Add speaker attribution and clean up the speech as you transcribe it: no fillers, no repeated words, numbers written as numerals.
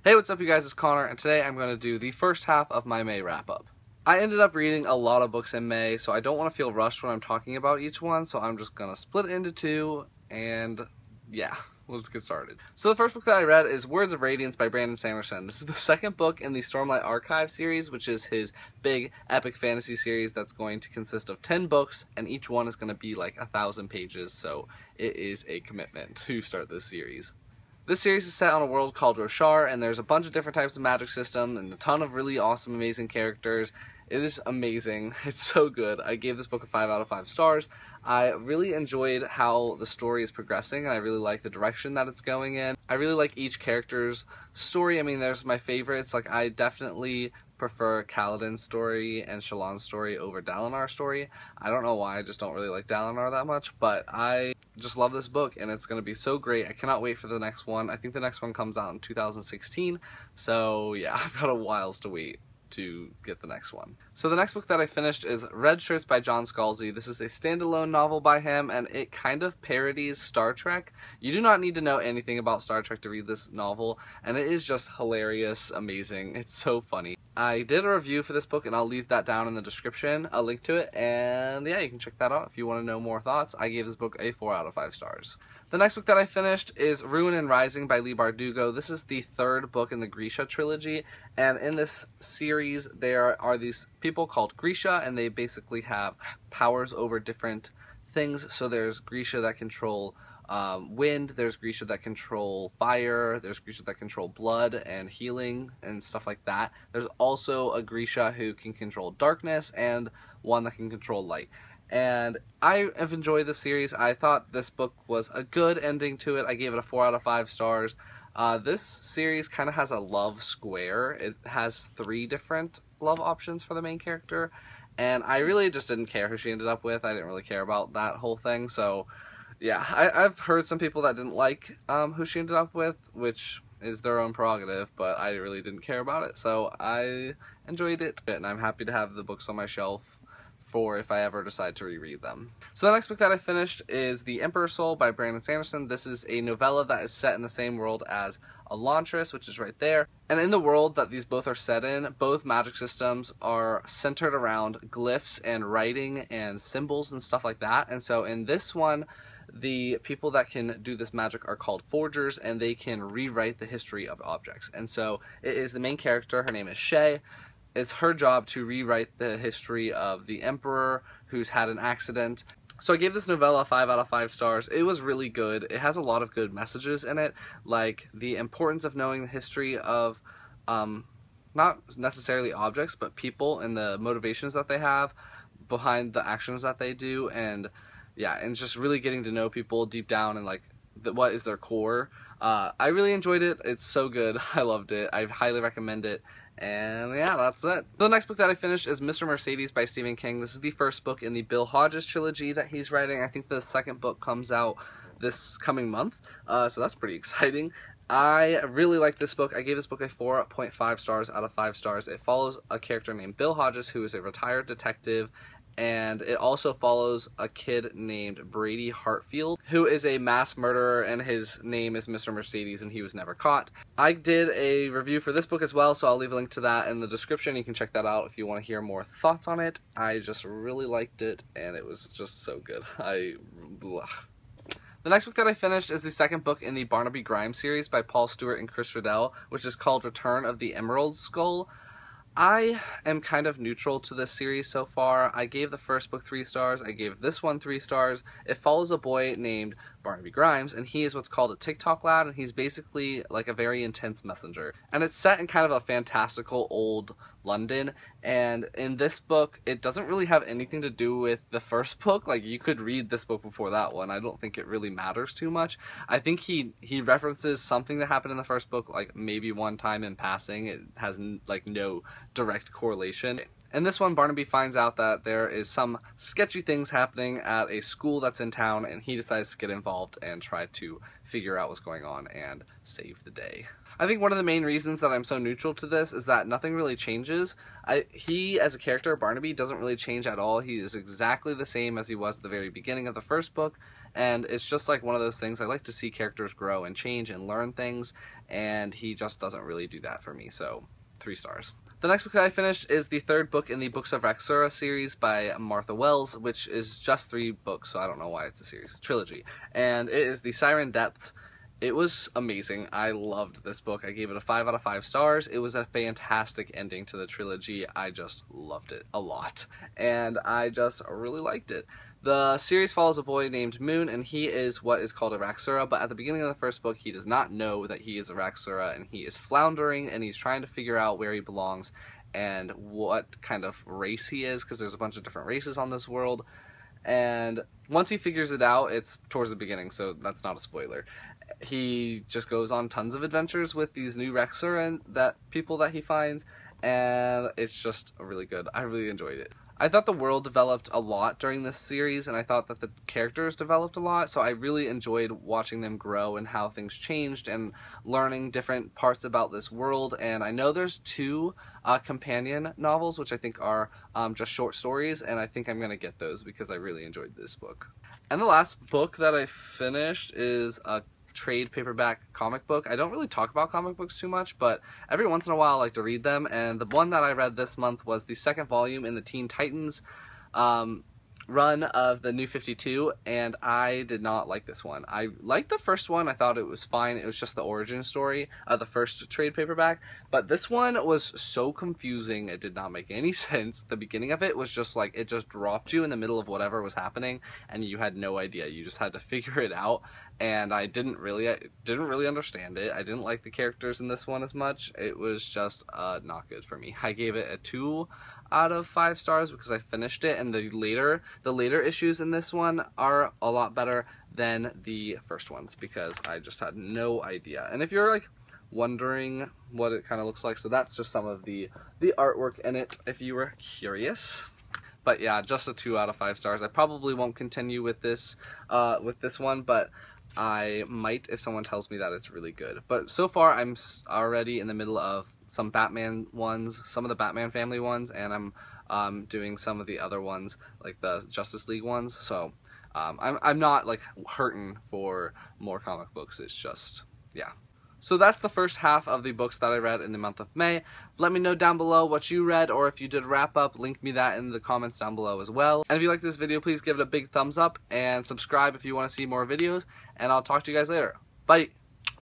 Speaker 1: Hey, what's up you guys, it's Connor, and today I'm going to do the first half of my May wrap-up. I ended up reading a lot of books in May, so I don't want to feel rushed when I'm talking about each one, so I'm just going to split it into two, and yeah, let's get started. So the first book that I read is Words of Radiance by Brandon Sanderson. This is the second book in the Stormlight Archive series, which is his big epic fantasy series that's going to consist of 10 books, and each one is going to be like 1,000 pages, so it is a commitment to start this series. This series is set on a world called Roshar, and there's a bunch of different types of magic systems and a ton of really awesome, amazing characters. It is amazing. It's so good. I gave this book a 5 out of 5 stars. I really enjoyed how the story is progressing, and I really like the direction that it's going in. I really like each character's story. I mean, there's my favorites. Like, I definitely prefer Kaladin's story and Shallan's story over Dalinar's story. I don't know why, I just don't really like Dalinar that much, but I just love this book, and it's going to be so great. I cannot wait for the next one. I think the next one comes out in 2016, so yeah, I've got a whiles to wait to get the next one. So the next book that I finished is Red Shirts by John Scalzi. This is a standalone novel by him, and it kind of parodies Star Trek. You do not need to know anything about Star Trek to read this novel, and it is just hilarious, amazing. It's so funny. I did a review for this book, and I'll leave that down in the description, a link to it, and yeah, you can check that out if you want to know more thoughts. I gave this book a 4 out of 5 stars. The next book that I finished is Ruin and Rising by Leigh Bardugo. This is the third book in the Grisha trilogy, and in this series there are these people called Grisha, and they basically have powers over different things. So there's Grisha that control wind, there's Grisha that control fire, there's Grisha that control blood and healing and stuff like that. There's also a Grisha who can control darkness and one that can control light. And I have enjoyed this series. I thought this book was a good ending to it. I gave it a 4 out of 5 stars. This series kind of has a love square. It has 3 different love options for the main character, and I really just didn't care who she ended up with. I didn't really care about that whole thing, so yeah. I've heard some people that didn't like who she ended up with, which is their own prerogative, but I really didn't care about it, so I enjoyed it, and I'm happy to have the books on my shelf for if I ever decide to reread them. So the next book that I finished is The Emperor's Soul by Brandon Sanderson. This is a novella that is set in the same world as Elantris, which is right there. And in the world that these both are set in, both magic systems are centered around glyphs and writing and symbols and stuff like that. And so in this one, the people that can do this magic are called forgers, and they can rewrite the history of objects. And so it is the main character, her name is Shay. It's her job to rewrite the history of the Emperor who's had an accident. So I gave this novella a 5 out of 5 stars. It was really good. It has a lot of good messages in it, like the importance of knowing the history of not necessarily objects, but people and the motivations that they have behind the actions that they do, and yeah, and just really getting to know people deep down and like what is their core. I really enjoyed it. It's so good. I loved it. I highly recommend it. And yeah, that's it. The next book that I finished is Mr. Mercedes by Stephen King. This is the first book in the Bill Hodges trilogy that he's writing. I think the second book comes out this coming month, so that's pretty exciting. I really like this book. I gave this book a 4.5 stars out of 5 stars. It follows a character named Bill Hodges, who is a retired detective, and it also follows a kid named Brady Hartfield, who is a mass murderer, and his name is Mr. Mercedes, and he was never caught. I did a review for this book as well, so I'll leave a link to that in the description. You can check that out if you want to hear more thoughts on it. I just really liked it, and it was just so good. The next book that I finished is the second book in the Barnaby Grimes series by Paul Stewart and Chris Riddell, which is called Return of the Emerald Skull. I am kind of neutral to this series so far. I gave the first book 3 stars. I gave this one 3 stars. It follows a boy named Barnaby Grimes, and he is what's called a TikTok lad, and he's basically like a very intense messenger. And it's set in kind of a fantastical old London, and in this book, it doesn't really have anything to do with the first book. Like, you could read this book before that one. I don't think it really matters too much. I think he references something that happened in the first book, like maybe one time in passing. It has like no direct correlation. In this one, Barnaby finds out that there is some sketchy things happening at a school that's in town, and he decides to get involved and try to figure out what's going on and save the day. I think one of the main reasons that I'm so neutral to this is that nothing really changes. He, as a character, Barnaby, doesn't really change at all. He is exactly the same as he was at the very beginning of the first book, and it's just like one of those things. I like to see characters grow and change and learn things, and he just doesn't really do that for me, so 3 stars. The next book that I finished is the 3rd book in the Books of Raxura series by Martha Wells, which is just 3 books, so I don't know why it's a series, a trilogy. And it is the Siren Depth. It was amazing. I loved this book. I gave it a 5 out of 5 stars. It was a fantastic ending to the trilogy. I just loved it a lot, and I just really liked it. The series follows a boy named Moon, and he is what is called a Raxura, but at the beginning of the first book, he does not know that he is a Raxura, and he is floundering, and he's trying to figure out where he belongs and what kind of race he is, because there's a bunch of different races on this world. And once he figures it out, it's towards the beginning, so that's not a spoiler. He just goes on tons of adventures with these new Raxura people that he finds, and it's just really good. I really enjoyed it. I thought the world developed a lot during this series, and I thought that the characters developed a lot, so I really enjoyed watching them grow and how things changed and learning different parts about this world. And I know there's 2 companion novels, which I think are just short stories, and I think I'm going to get those because I really enjoyed this book. And the last book that I finished is a trade paperback comic book. I don't really talk about comic books too much, but every once in a while I like to read them, and the one that I read this month was the 2nd volume in the Teen Titans run of the New 52, and I did not like this one. I liked the first one. I thought it was fine. It was just the origin story of the first trade paperback, but this one was so confusing. It did not make any sense. The beginning of it was just like, it just dropped you in the middle of whatever was happening, and you had no idea. You just had to figure it out, and I didn't really understand it. I didn't like the characters in this one as much. It was just not good for me. I gave it a 2 out of 5 stars because I finished it, and the later issues in this one are a lot better than the first ones because I just had no idea. And if you're like wondering what it kind of looks like, so that's just some of the artwork in it if you were curious. But yeah, just a 2 out of 5 stars. I probably won't continue with this one, but I might if someone tells me that it's really good. But so far I'm already in the middle of some Batman ones, some of the Batman family ones, and I'm doing some of the other ones, like the Justice League ones, so I'm not like hurting for more comic books. It's just, yeah. So that's the first half of the books that I read in the month of May. Let me know down below what you read, or if you did a wrap up, link me that in the comments down below as well. And if you like this video, please give it a big thumbs up and subscribe if you want to see more videos, and I'll talk to you guys later. Bye!